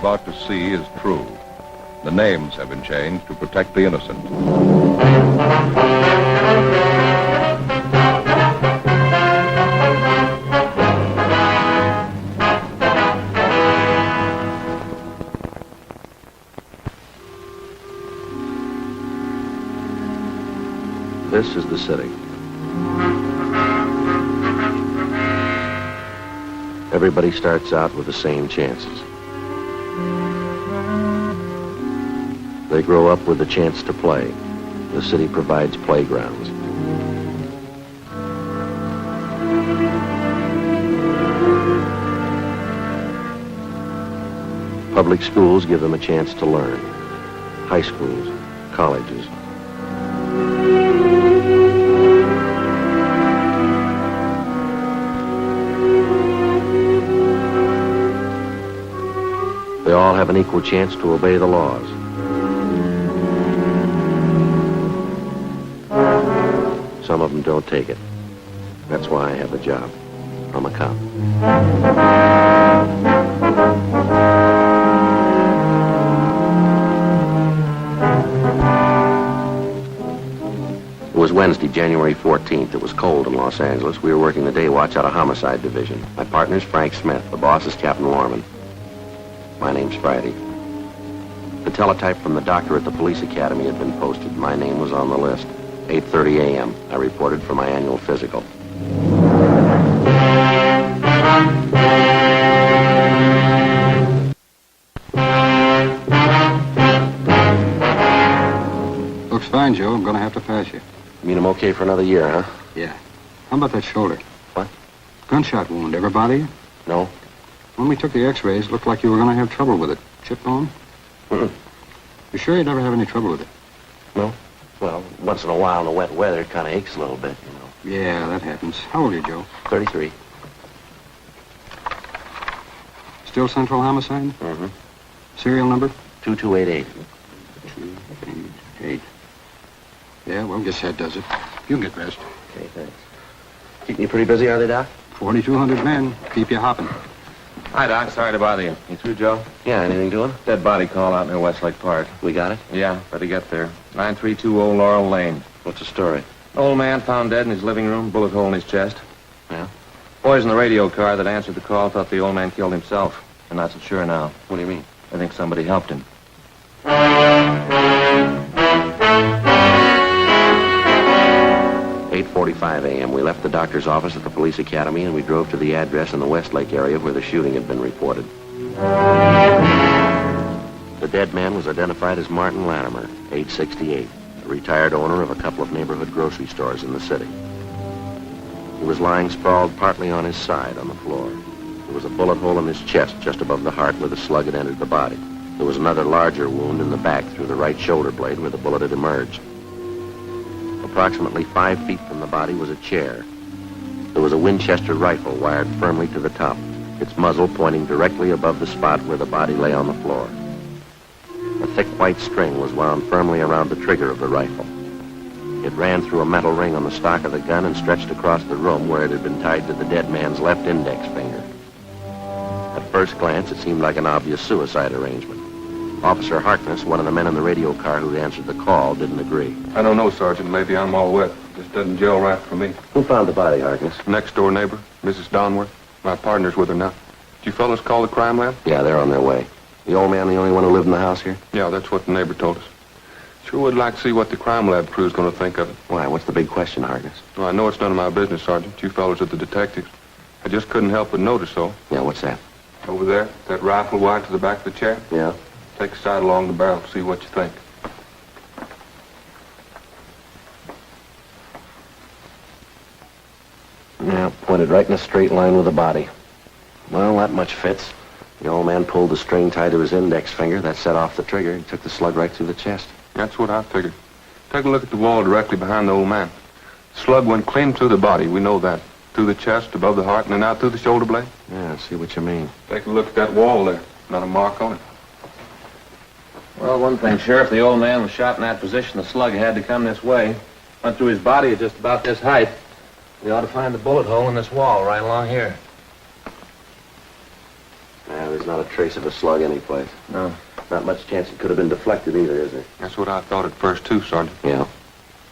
about to see is true. The names have been changed to protect the innocent. This is the city. Everybody starts out with the same chances. They grow up with the chance to play. The city provides playgrounds. Public schools give them a chance to learn. High schools, colleges. They all have an equal chance to obey the laws. Some of them don't take it. That's why I have the job. I'm a cop. It was Wednesday, January 14th. It was cold in Los Angeles. We were working the day watch out of Homicide Division. My partner's Frank Smith. The boss is Captain Lorman. My name's Friday. The teletype from the doctor at the police academy had been posted. My name was on the list. 8:30 a.m. I reported for my annual physical. Looks fine, Joe. I'm going to have to pass you. You mean I'm okay for another year, huh? Yeah. How about that shoulder? What? Gunshot wound. Ever bother you? No. When we took the x-rays, looked like you were going to have trouble with it. Chip bone? Mm-mm. You sure you'd never have any trouble with it? No? Well, once in a while in the wet weather, it kind of aches a little bit, you know. Yeah, that happens. How old are you, Joe? 33. Still Central Homicide? Mm-hmm. Serial number? 2288. 288. Yeah, well, guess that does it. You can get dressed. Okay, thanks. Keeping you pretty busy, are they, Doc? 4,200 men. Keep you hopping. Hi, Doc. Sorry to bother you. You through, Joe? Yeah, anything doing? Dead body call out near Westlake Park. We got it? Yeah, better get there. 9320 Laurel Lane. What's the story? Old man found dead in his living room, bullet hole in his chest. Yeah? Boys in the radio car that answered the call thought the old man killed himself. They're not so sure now. What do you mean? I think somebody helped him. 8:45 a.m. We left the doctor's office at the police academy and we drove to the address in the Westlake area where the shooting had been reported. The dead man was identified as Martin Latimer, age 68, a retired owner of a couple of neighborhood grocery stores in the city. He was lying sprawled partly on his side on the floor. There was a bullet hole in his chest just above the heart where the slug had entered the body. There was another larger wound in the back through the right shoulder blade where the bullet had emerged. Approximately 5 feet from the body was a chair. There was a Winchester rifle wired firmly to the top, its muzzle pointing directly above the spot where the body lay on the floor. A thick white string was wound firmly around the trigger of the rifle. It ran through a metal ring on the stock of the gun and stretched across the room where it had been tied to the dead man's left index finger. At first glance, it seemed like an obvious suicide arrangement. Officer Harkness, one of the men in the radio car who answered the call, didn't agree. I don't know, Sergeant. Maybe I'm all wet. This doesn't gel right for me. Who found the body, Harkness? Next door neighbor, Mrs. Donworth. My partner's with her now. Did you fellas call the crime lab? Yeah, they're on their way. The old man the only one who lived in the house here? Yeah, that's what the neighbor told us. Sure would like to see what the crime lab crew's going to think of it. Why, what's the big question, Harkness? Well, I know it's none of my business, Sergeant. You fellas are the detectives. I just couldn't help but notice so. Yeah, what's that? Over there, that rifle wired to the back of the chair. Yeah? Take a sight along the barrel, see what you think. Yeah, pointed right in a straight line with the body. Well, that much fits. The old man pulled the string tied to his index finger. That set off the trigger. He took the slug right through the chest. That's what I figured. Take a look at the wall directly behind the old man. The slug went clean through the body, we know that. Through the chest, above the heart, and then out through the shoulder blade. Yeah, I see what you mean. Take a look at that wall there. Not a mark on it. Well, one thing, Sheriff, the old man was shot in that position. The slug had to come this way. Went through his body at just about this height. We ought to find the bullet hole in this wall right along here. Yeah, there's not a trace of a slug anyplace. No. Not much chance it could have been deflected either, is there? That's what I thought at first, too, Sergeant. Yeah.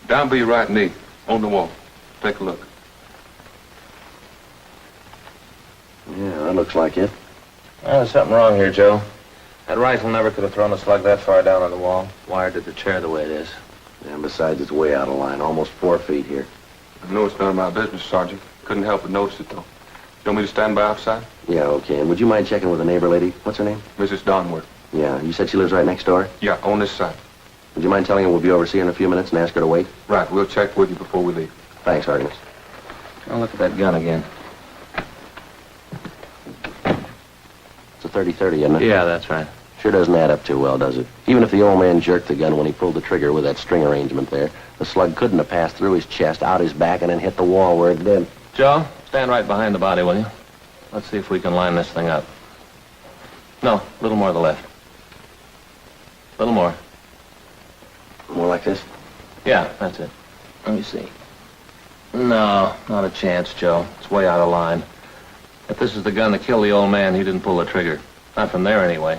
Down by your right knee, on the wall. Take a look. Yeah, that looks like it. Well, there's something wrong here, Joe. That rifle never could have thrown a slug that far down on the wall. Wired to the chair the way it is. And besides, it's way out of line, almost 4 feet here. I know it's none of my business, Sergeant. Couldn't help but notice it, though. You want me to stand by outside? Yeah, okay. And would you mind checking with the neighbor lady? What's her name? Mrs. Donworth. Yeah, you said she lives right next door? Yeah, on this side. Would you mind telling her we'll be over to see her in a few minutes and ask her to wait? Right, we'll check with you before we leave. Thanks, Sergeant. Oh, look at that gun again. It's a 30-30, isn't it? Yeah, that's right. Sure doesn't add up too well, does it? Even if the old man jerked the gun when he pulled the trigger with that string arrangement there, the slug couldn't have passed through his chest, out his back, and then hit the wall where it did. Joe, stand right behind the body, will you? Let's see if we can line this thing up. No, a little more to the left. A little more. More like this? Yeah, that's it. Let me see. No, not a chance, Joe. It's way out of line. If this is the gun that killed the old man, he didn't pull the trigger. Not from there, anyway.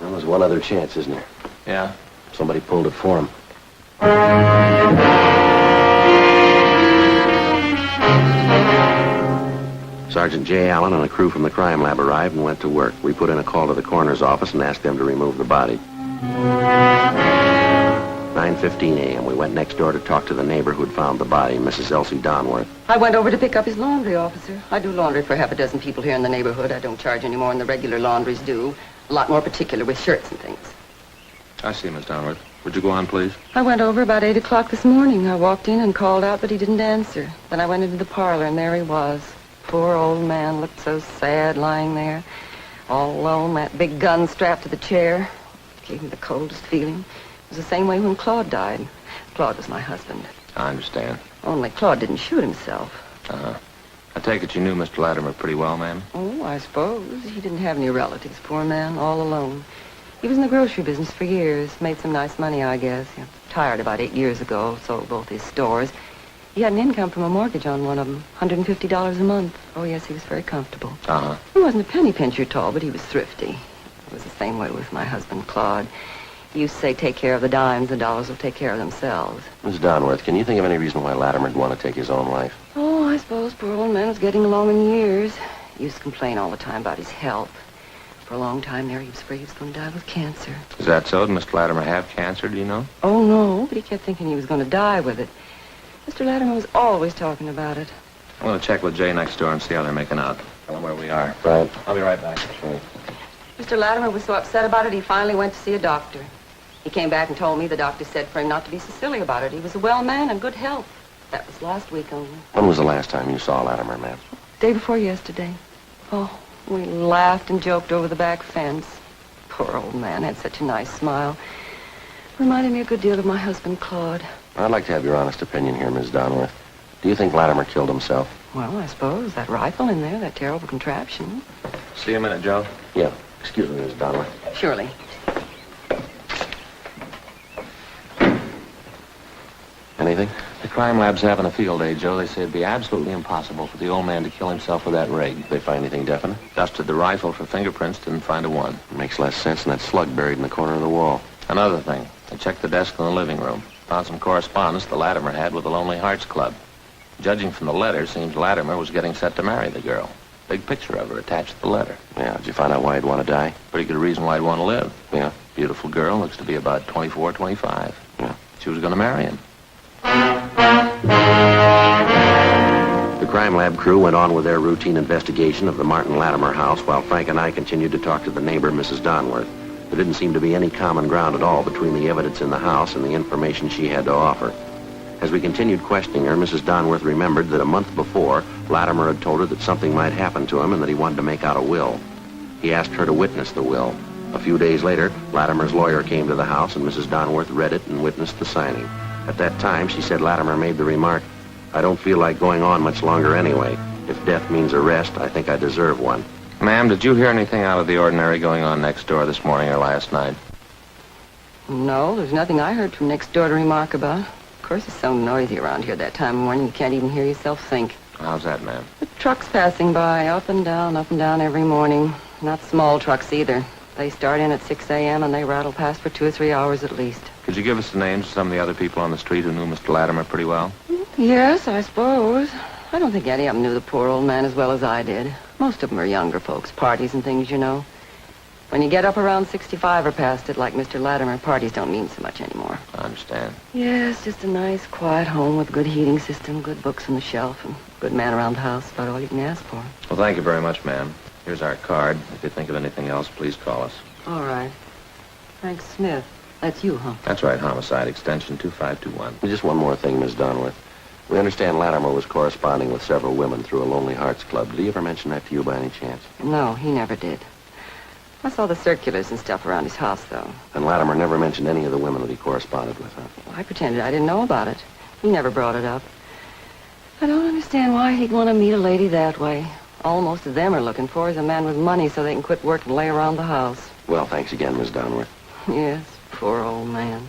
Well, there's one other chance, isn't there? Yeah? Somebody pulled it for him. Sergeant J. Allen and a crew from the crime lab arrived and went to work. We put in a call to the coroner's office and asked them to remove the body. 9:15 a.m. We went next door to talk to the neighbor who'd found the body, Mrs. Elsie Donworth. I went over to pick up his laundry, officer. I do laundry for half a dozen people here in the neighborhood. I don't charge any more than the regular laundries do. A lot more particular with shirts and things. I see, Miss Donworth. Would you go on, please? I went over about 8 o'clock this morning. I walked in and called out, but he didn't answer. Then I went into the parlor, and there he was. Poor old man looked so sad lying there, all alone, that big gun strapped to the chair. Gave me the coldest feeling. It was the same way when Claude died. Claude was my husband. I understand. Only Claude didn't shoot himself. Uh-huh. I take it you knew Mr. Latimer pretty well, ma'am? Oh, I suppose. He didn't have any relatives, poor man, all alone. He was in the grocery business for years. Made some nice money, I guess. He retired about 8 years ago, sold both his stores. He had an income from a mortgage on one of them, $150 a month. Oh, yes, he was very comfortable. Uh-huh. He wasn't a penny pincher at all, but he was thrifty. It was the same way with my husband, Claude. He used to say, take care of the dimes, the dollars will take care of themselves. Miss Donworth, can you think of any reason why Latimer'd want to take his own life? Oh, I suppose poor old man was getting along in years. He used to complain all the time about his health. For a long time there, he was afraid he was going to die with cancer. Is that so? Did Mr. Latimer have cancer, do you know? Oh, no, but he kept thinking he was going to die with it. Mr. Latimer was always talking about it. I'm going to check with Jay next door and see how they're making out. Tell them where we are. Right. I'll be right back. Sure. Mr. Latimer was so upset about it, he finally went to see a doctor. He came back and told me the doctor said for him not to be so silly about it. He was a well man and good health. That was last week only. When was the last time you saw Latimer, ma'am? Day before yesterday. Oh, we laughed and joked over the back fence. Poor old man had such a nice smile. Reminded me a good deal of my husband, Claude. I'd like to have your honest opinion here, Miss Donworth. Do you think Latimer killed himself? Well, I suppose. That rifle in there, that terrible contraption. See you in a minute, Joe. Yeah. Excuse me, Miss Donworth. Surely. Anything? The crime lab's having a field day, Joe. They say it'd be absolutely impossible for the old man to kill himself with that rig. Did they find anything definite? Dusted the rifle for fingerprints, didn't find a one. Makes less sense than that slug buried in the corner of the wall. Another thing, they checked the desk in the living room. Found some correspondence the Latimer had with the Lonely Hearts Club. Judging from the letter, seems Latimer was getting set to marry the girl. Big picture of her attached to the letter. Yeah, did you find out why he'd want to die? Pretty good reason why he'd want to live. Yeah. Beautiful girl, looks to be about 24, 25. Yeah. She was going to marry him. The crime lab crew went on with their routine investigation of the Martin Latimer house while Frank and I continued to talk to the neighbor, Mrs. Donworth. There didn't seem to be any common ground at all between the evidence in the house and the information she had to offer. As we continued questioning her, Mrs. Donworth remembered that a month before, Latimer had told her that something might happen to him and that he wanted to make out a will. He asked her to witness the will. A few days later, Latimer's lawyer came to the house and Mrs. Donworth read it and witnessed the signing. At that time, she said Latimer made the remark, "I don't feel like going on much longer anyway. If death means a rest, I think I deserve one." Ma'am, did you hear anything out of the ordinary going on next door this morning or last night? No, there's nothing I heard from next door to remark about. Of course, it's so noisy around here that time of morning you can't even hear yourself think. How's that, ma'am? The trucks passing by, up and down every morning. Not small trucks either. They start in at 6 a.m. and they rattle past for 2 or 3 hours at least. Could you give us the names of some of the other people on the street who knew Mr. Latimer pretty well? Yes, I suppose. I don't think any of them knew the poor old man as well as I did. Most of them are younger folks, parties and things, you know. When you get up around 65 or past it, like Mr. Latimer, parties don't mean so much anymore. I understand. Yes, just a nice, quiet home with good heating system, good books on the shelf, and a good man around the house. About all you can ask for. Well, thank you very much, ma'am. Here's our card. If you think of anything else, please call us. All right. Frank Smith. That's you, huh? That's right, homicide, extension 2521. Just one more thing, Miss Donworth. We understand Latimer was corresponding with several women through a Lonely Hearts Club. Did he ever mention that to you by any chance? No, he never did. I saw the circulars and stuff around his house, though. And Latimer never mentioned any of the women that he corresponded with, huh? Well, I pretended I didn't know about it. He never brought it up. I don't understand why he'd want to meet a lady that way. All most of them are looking for is a man with money so they can quit work and lay around the house. Well, thanks again, Miss Donworth. Yes, poor old man.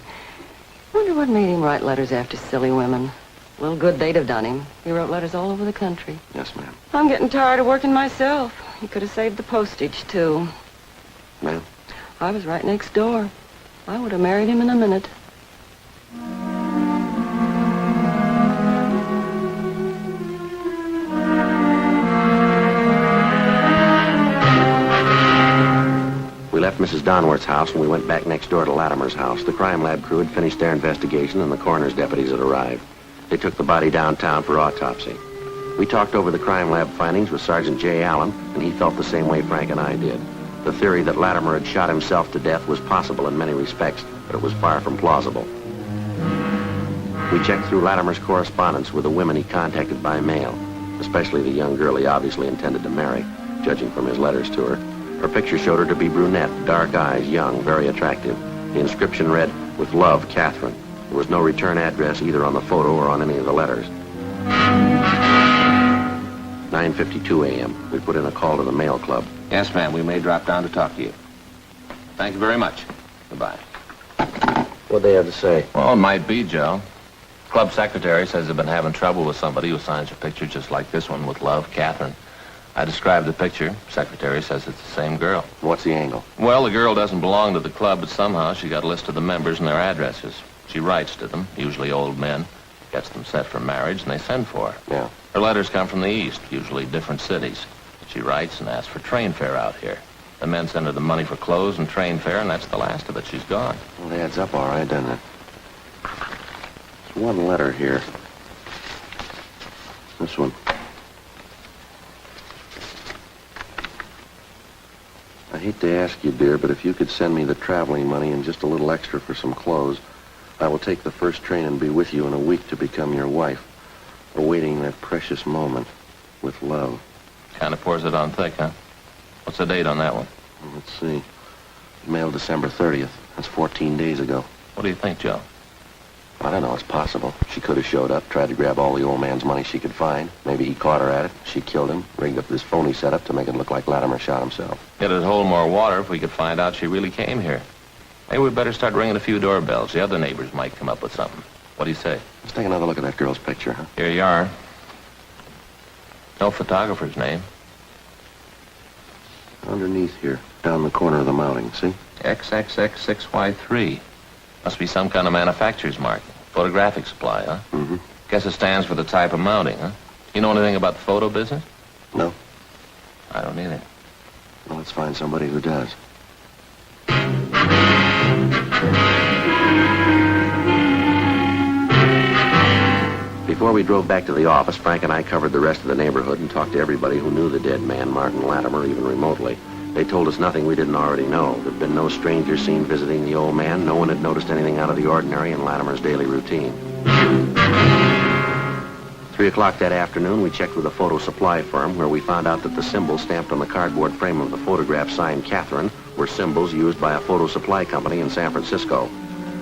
Wonder what made him write letters after silly women. Little good they'd have done him. He wrote letters all over the country. Yes, ma'am. I'm getting tired of working myself. He could have saved the postage, too. Ma'am? I was right next door. I would have married him in a minute. We left Mrs. Donworth's house and we went back next door to Latimer's house. The crime lab crew had finished their investigation and the coroner's deputies had arrived. They took the body downtown for autopsy. We talked over the crime lab findings with Sergeant J. Allen, and he felt the same way Frank and I did. The theory that Latimer had shot himself to death was possible in many respects, but it was far from plausible. We checked through Latimer's correspondence with the women he contacted by mail, especially the young girl he obviously intended to marry, judging from his letters to her. Her picture showed her to be brunette, dark eyes, young, very attractive. The inscription read, "With love, Catherine." There was no return address either on the photo or on any of the letters. 9:52 a.m. We put in a call to the mail club. Yes, ma'am. We may drop down to talk to you. Thank you very much. Goodbye. What'd they have to say? Well, it might be, Joe. Club secretary says they've been having trouble with somebody who signs a picture just like this one, with love, Catherine. I described the picture. Secretary says it's the same girl. What's the angle? Well, the girl doesn't belong to the club, but somehow she got a list of the members and their addresses. She writes to them, usually old men, gets them set for marriage, and they send for her. Yeah. Her letters come from the east, usually different cities. She writes and asks for train fare out here. The men send her the money for clothes and train fare, and that's the last of it. She's gone. Well, it adds up all right, doesn't it? There's one letter here. This one. I hate to ask you, dear, but if you could send me the traveling money and just a little extra for some clothes, I will take the first train and be with you in a week to become your wife, awaiting that precious moment with love. Kind of pours it on thick, huh? What's the date on that one? Well, let's see. Mailed December 30th. That's 14 days ago. What do you think, Joe? I don't know. It's possible. She could have showed up, tried to grab all the old man's money she could find. Maybe he caught her at it. She killed him, rigged up this phony setup to make it look like Latimer shot himself. It'd hold more water if we could find out she really came here. Maybe we'd better start ringing a few doorbells. The other neighbors might come up with something. What do you say? Let's take another look at that girl's picture, huh? Here you are. No photographer's name. Underneath here, down the corner of the mounting, see? XXX6Y3. Must be some kind of manufacturer's mark. Photographic supply, huh? Mm-hmm. Guess it stands for the type of mounting, huh? You know anything about the photo business? No. I don't either. Well, let's find somebody who does. Before we drove back to the office, Frank and I covered the rest of the neighborhood and talked to everybody who knew the dead man, Martin Latimer, even remotely. They told us nothing we didn't already know. There'd been no stranger seen visiting the old man. No one had noticed anything out of the ordinary in Latimer's daily routine. 3 o'clock that afternoon, we checked with a photo supply firm where we found out that the symbols stamped on the cardboard frame of the photograph signed Catherine were symbols used by a photo supply company in San Francisco.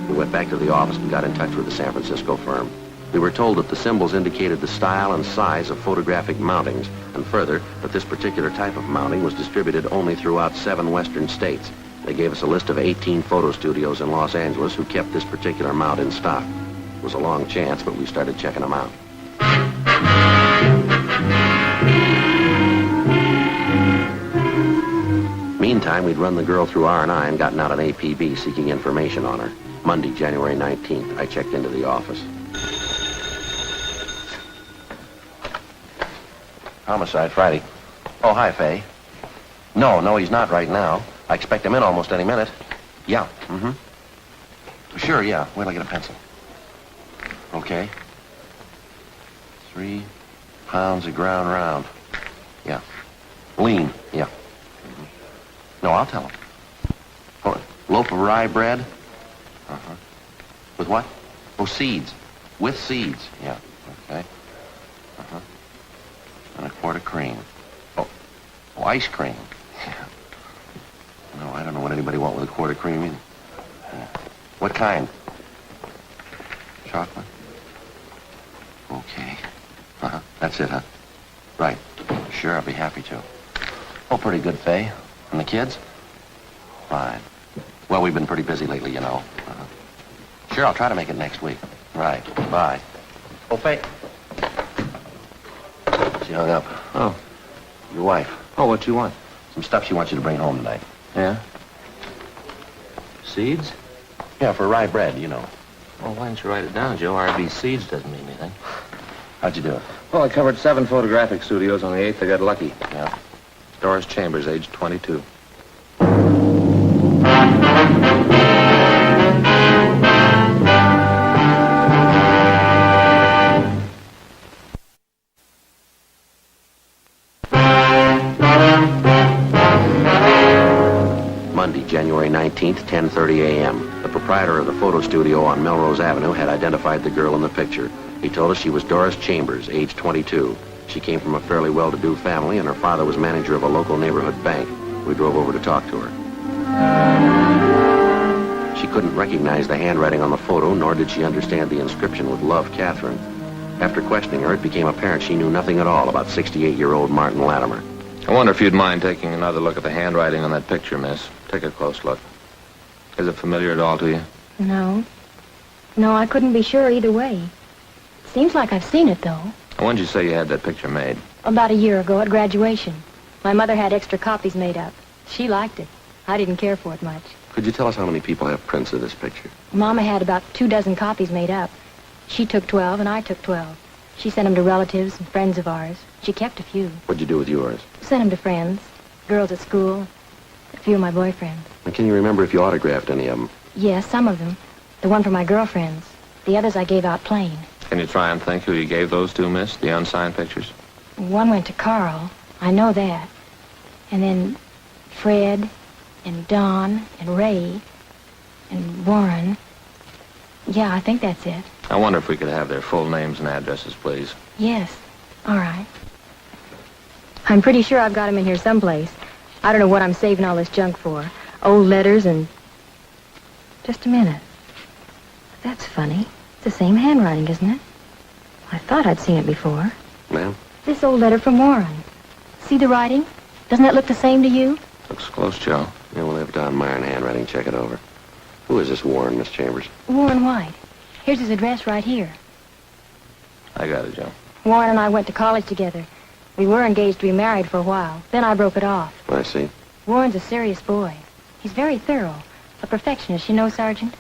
We went back to the office and got in touch with the San Francisco firm. We were told that the symbols indicated the style and size of photographic mountings, and further, that this particular type of mounting was distributed only throughout 7 western states. They gave us a list of 18 photo studios in Los Angeles who kept this particular mount in stock. It was a long chance, but we started checking them out. meantime, we'd run the girl through R&I and gotten out an APB seeking information on her. Monday, January 19th, I checked into the office. Homicide, Friday. Oh, hi, Fay. No, he's not right now. I expect him in almost any minute. Yeah, Sure, yeah. Wait till I get a pencil. Okay. 3 pounds of ground round. Yeah. Lean, yeah. No, I'll tell him. Oh, loaf of rye bread? With what? Oh, seeds. With seeds, yeah. Okay. And a quart of cream. Oh, ice cream. Yeah. No, I don't know what anybody want with a quart of cream either. Yeah. What kind? Chocolate? Okay. That's it, huh? Right. Sure, I'll be happy to. Oh, pretty good, Fay. And the kids? Fine. Well, we've been pretty busy lately, you know. Sure, I'll try to make it next week. Right. Bye. Oh, Fay. She hung up. Oh. Your wife. Oh, what you want? Some stuff she wants you to bring home tonight. Yeah? Seeds? Yeah, for rye bread, you know. Well, why don't you write it down, Joe? RB Seeds doesn't mean anything. How'd you do it? Well, I covered 7 photographic studios. On the 8th, I got lucky. Yeah. Doris Chambers, age 22. Monday, January 19th, 10:30 a.m. The proprietor of the photo studio on Melrose Avenue had identified the girl in the picture. He told us she was Doris Chambers, age 22. She came from a fairly well-to-do family, and her father was manager of a local neighborhood bank. We drove over to talk to her. She couldn't recognize the handwriting on the photo, nor did she understand the inscription with Love, Catherine. After questioning her, it became apparent she knew nothing at all about 68-year-old Martin Latimer. I wonder if you'd mind taking another look at the handwriting on that picture, miss. Take a close look. Is it familiar at all to you? No. No, I couldn't be sure either way. Seems like I've seen it, though. When did you say you had that picture made? About a year ago at graduation. My mother had extra copies made up. She liked it. I didn't care for it much. Could you tell us how many people have prints of this picture? Mama had about 24 copies made up. She took 12 and I took 12. She sent them to relatives and friends of ours. She kept a few. What'd you do with yours? Sent them to friends, girls at school, a few of my boyfriends. And can you remember if you autographed any of them? Yes, some of them. The one for my girlfriends. The others I gave out plain. Can you try and think who you gave those to, miss? The unsigned pictures? One went to Carl. I know that. And then Fred and Don and Ray and Warren. Yeah, I think that's it. I wonder if we could have their full names and addresses, please. Yes. All right. I'm pretty sure I've got them in here someplace. I don't know what I'm saving all this junk for. Old letters and... Just a minute. That's funny. It's the same handwriting, isn't it? I thought I'd seen it before. Ma'am? This old letter from Warren. See the writing? Doesn't that look the same to you? Looks close, Joe. Yeah, we'll have Don Meyer in handwriting check it over. Who is this Warren, Miss Chambers? Warren White. Here's his address right here. I got it, Joe. Warren and I went to college together. We were engaged to be married for a while. Then I broke it off. I see. Warren's a serious boy. He's very thorough. A perfectionist, you know, Sergeant.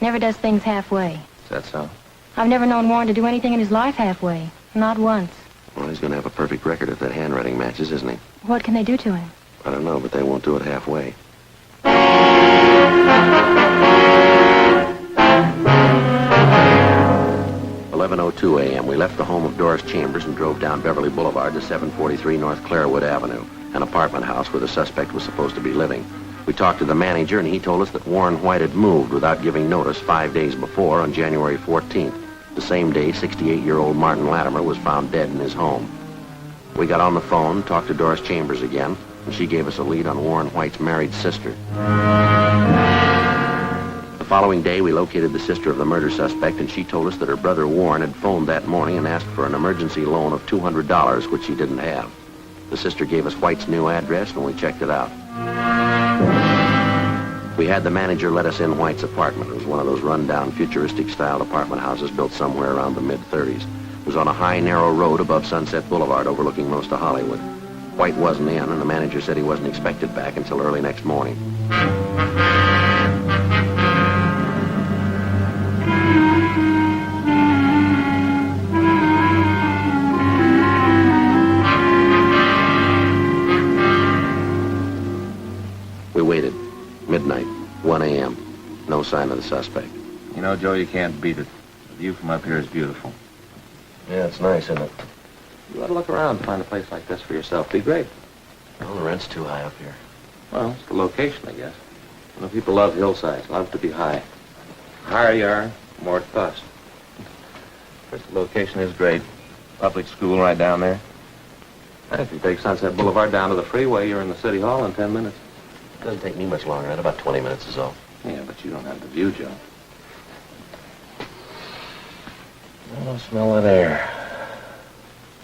Never does things halfway. Is that so? I've never known Warren to do anything in his life halfway. Not once. Well, he's going to have a perfect record if that handwriting matches, isn't he? What can they do to him? I don't know, but they won't do it halfway. "11:02 a.m. We left the home of Doris Chambers and drove down Beverly Boulevard to 743 North Clarewood Avenue, an apartment house where the suspect was supposed to be living. We talked to the manager, and he told us that Warren White had moved without giving notice 5 days before on January 14th. The same day, 68-year-old Martin Latimer was found dead in his home. We got on the phone, talked to Doris Chambers again, and she gave us a lead on Warren White's married sister. The following day, we located the sister of the murder suspect, and she told us that her brother Warren had phoned that morning and asked for an emergency loan of $200, which she didn't have. The sister gave us White's new address, and we checked it out. We had the manager let us in White's apartment. It was one of those run-down, futuristic-styled apartment houses built somewhere around the mid-30s. It was on a high, narrow road above Sunset Boulevard overlooking most of Hollywood. White wasn't in, and the manager said he wasn't expected back until early next morning. We waited. Midnight, 1 a.m. No sign of the suspect. You know, Joe, you can't beat it. The view from up here is beautiful. Yeah, it's nice, isn't it? You ought to look around and find a place like this for yourself. Be great. Well, the rent's too high up here. Well, it's the location, I guess. You know, people love hillsides, love to be high. The higher you are, the more it costs. Of course, the location is great. Public school right down there. If you take Sunset Boulevard down to the freeway, you're in the city hall in 10 minutes. It doesn't take me much longer. At about 20 minutes is all. Yeah, but you don't have the view, Joe. Oh, smell that air.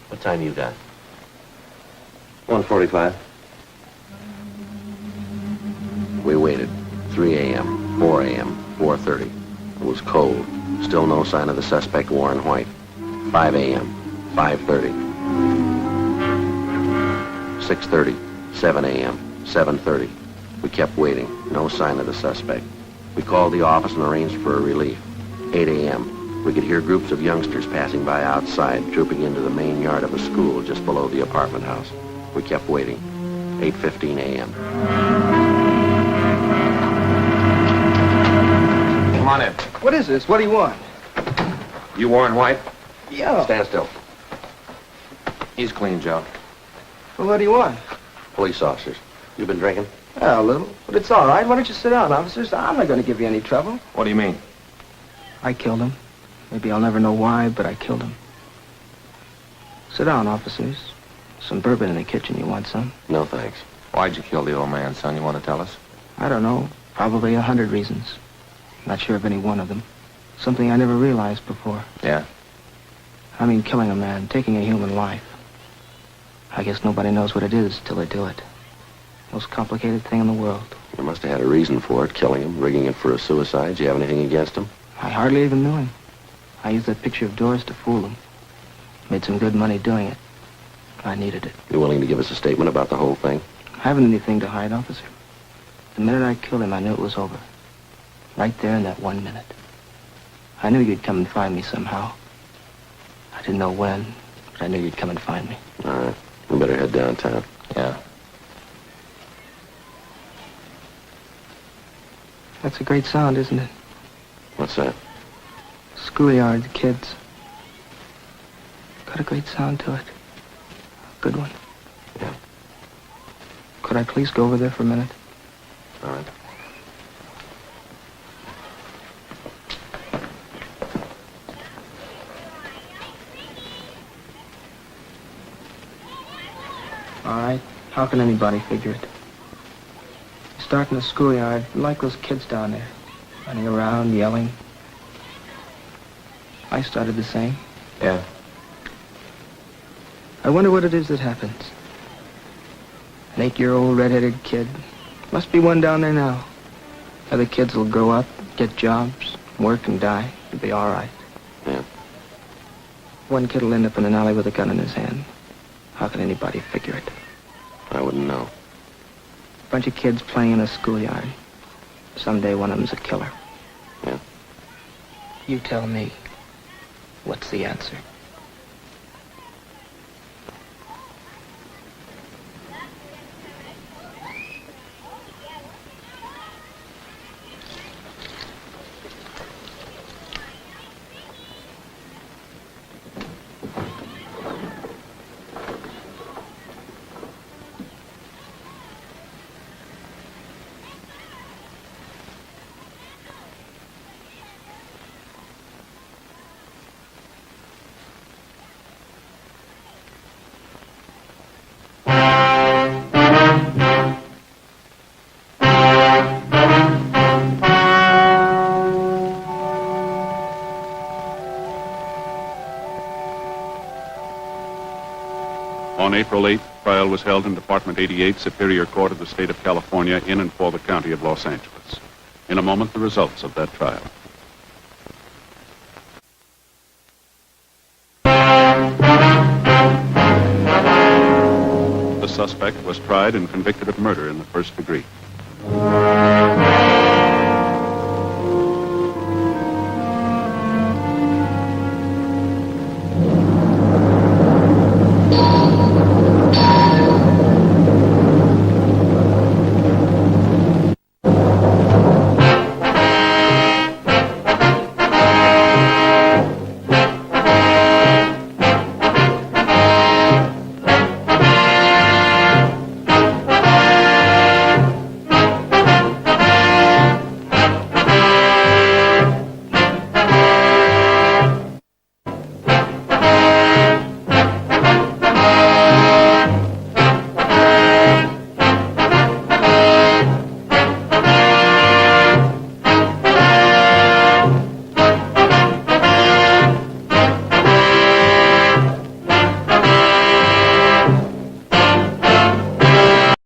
What time you got? 1:45. We waited. 3 a.m., 4 a.m., 4:30. It was cold. Still no sign of the suspect, Warren White. 5 a.m., 5:30. 6:30, 7 a.m., 7:30. We kept waiting. No sign of the suspect. We called the office and arranged for a relief. 8 a.m. We could hear groups of youngsters passing by outside, trooping into the main yard of a school just below the apartment house. We kept waiting. 8:15 a.m. Come on in. What is this? What do you want? You Warren White? Yeah. Stand still. He's clean, Joe. Well, what do you want? Police officers. You been drinking? Yeah, a little. But it's all right. Why don't you sit down, officers? I'm not going to give you any trouble. What do you mean? I killed him. Maybe I'll never know why, but I killed him. Sit down, officers. Some bourbon in the kitchen. You want some? No, thanks. Why'd you kill the old man, son? You want to tell us? I don't know. Probably 100 reasons. Not sure of any one of them. Something I never realized before. Yeah? I mean, killing a man, taking a human life. I guess nobody knows what it is till they do it. Most complicated thing in the world. You must have had a reason for it, killing him, rigging it for a suicide. Do you have anything against him? I hardly even knew him. I used that picture of Doris to fool him. Made some good money doing it. I needed it. You willing to give us a statement about the whole thing? I haven't anything to hide, officer. The minute I killed him, I knew it was over. Right there in that 1 minute. I knew you'd come and find me somehow. I didn't know when, but I knew you'd come and find me. All right. We better head downtown. Yeah. That's a great sound, isn't it? What's that? Schoolyard, the kids. Got a great sound to it. Good one. Yeah. Could I please go over there for a minute? All right. All right. How can anybody figure it? You start in the schoolyard, like those kids down there. Running around, yelling. I started the same. Yeah. I wonder what it is that happens. An 8-year-old red-headed kid. Must be one down there now. Other kids will grow up, get jobs, work and die. It'll be all right. Yeah. One kid will end up in an alley with a gun in his hand. How can anybody figure it? I wouldn't know. Bunch of kids playing in a schoolyard. Someday one of them's a killer. Yeah. You tell me, what's the answer? On April 8th, trial was held in Department 88, Superior Court of the State of California, in and for the County of Los Angeles. In a moment, the results of that trial. The The suspect was tried and convicted of murder in the first degree.